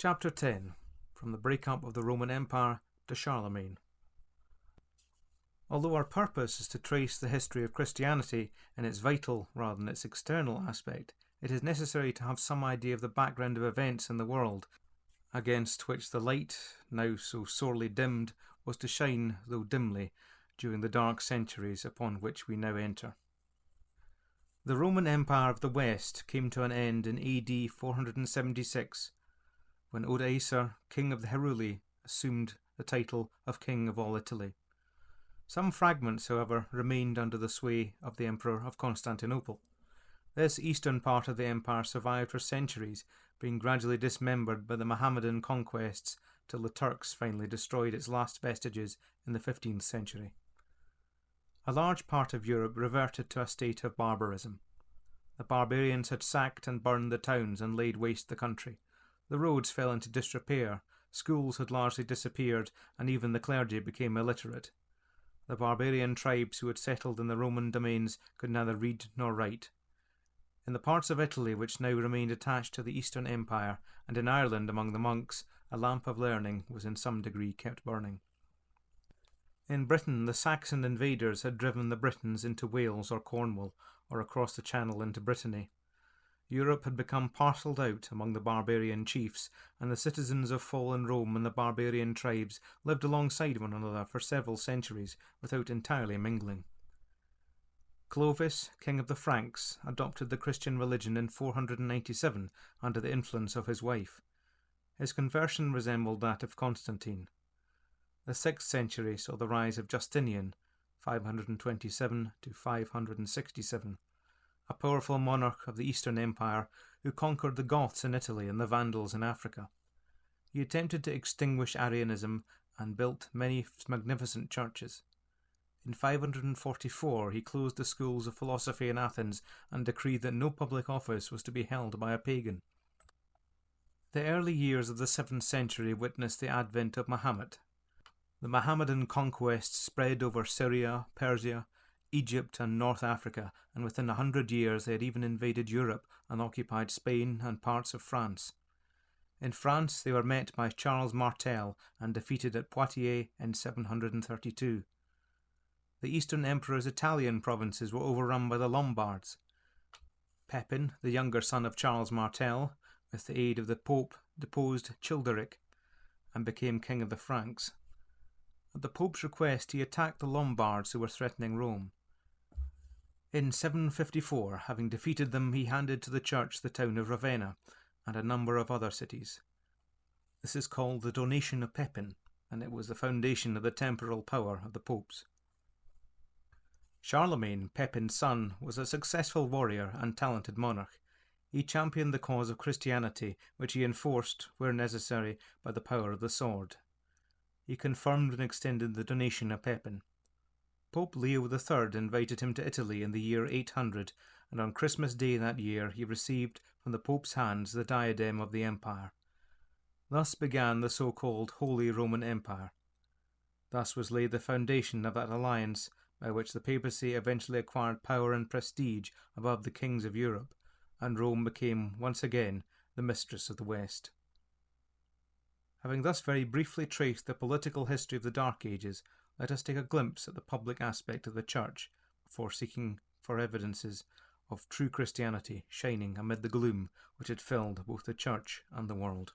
Chapter 10. From the Breakup of the Roman Empire to Charlemagne. Although our purpose is to trace the history of Christianity in its vital rather than its external aspect, it is necessary to have some idea of the background of events in the world, against which the light, now so sorely dimmed, was to shine, though dimly, during the dark centuries upon which we now enter. The Roman Empire of the West came to an end in AD 476, when Odoacer, king of the Heruli, assumed the title of king of all Italy. Some fragments, however, remained under the sway of the Emperor of Constantinople. This eastern part of the empire survived for centuries, being gradually dismembered by the Mohammedan conquests till the Turks finally destroyed its last vestiges in the 15th century. A large part of Europe reverted to a state of barbarism. The barbarians had sacked and burned the towns and laid waste the country. The roads fell into disrepair, schools had largely disappeared, and even the clergy became illiterate. The barbarian tribes who had settled in the Roman domains could neither read nor write. In the parts of Italy which now remained attached to the Eastern Empire, and in Ireland among the monks, a lamp of learning was in some degree kept burning. In Britain, the Saxon invaders had driven the Britons into Wales or Cornwall, or across the Channel into Brittany. Europe had become parcelled out among the barbarian chiefs, and the citizens of fallen Rome and the barbarian tribes lived alongside one another for several centuries without entirely mingling. Clovis, king of the Franks, adopted the Christian religion in 497 under the influence of his wife. His conversion resembled that of Constantine. The 6th century saw the rise of Justinian, 527 to 567. A powerful monarch of the Eastern Empire who conquered the Goths in Italy and the Vandals in Africa. He attempted to extinguish Arianism and built many magnificent churches. In 544 he closed the schools of philosophy in Athens and decreed that no public office was to be held by a pagan. The early years of the 7th century witnessed the advent of Muhammad. The Mohammedan conquests spread over Syria, Persia, Egypt and North Africa, and within 100 years they had even invaded Europe and occupied Spain and parts of France. In France they were met by Charles Martel and defeated at Poitiers in 732. The Eastern Emperor's Italian provinces were overrun by the Lombards. Pepin, the younger son of Charles Martel, with the aid of the Pope, deposed Childeric and became king of the Franks. At the Pope's request he attacked the Lombards who were threatening Rome. In 754, having defeated them, he handed to the church the town of Ravenna and a number of other cities. This is called the donation of Pepin, and it was the foundation of the temporal power of the popes. Charlemagne, Pepin's son, was a successful warrior and talented monarch. He championed the cause of Christianity, which he enforced, where necessary, by the power of the sword. He confirmed and extended the donation of Pepin. Pope Leo III invited him to Italy in the year 800, and on Christmas Day that year he received from the Pope's hands the diadem of the empire. Thus began the so-called Holy Roman Empire. Thus was laid the foundation of that alliance by which the papacy eventually acquired power and prestige above the kings of Europe, and Rome became once again the mistress of the West. Having thus very briefly traced the political history of the Dark Ages, let us take a glimpse at the public aspect of the Church before seeking for evidences of true Christianity shining amid the gloom which had filled both the Church and the world.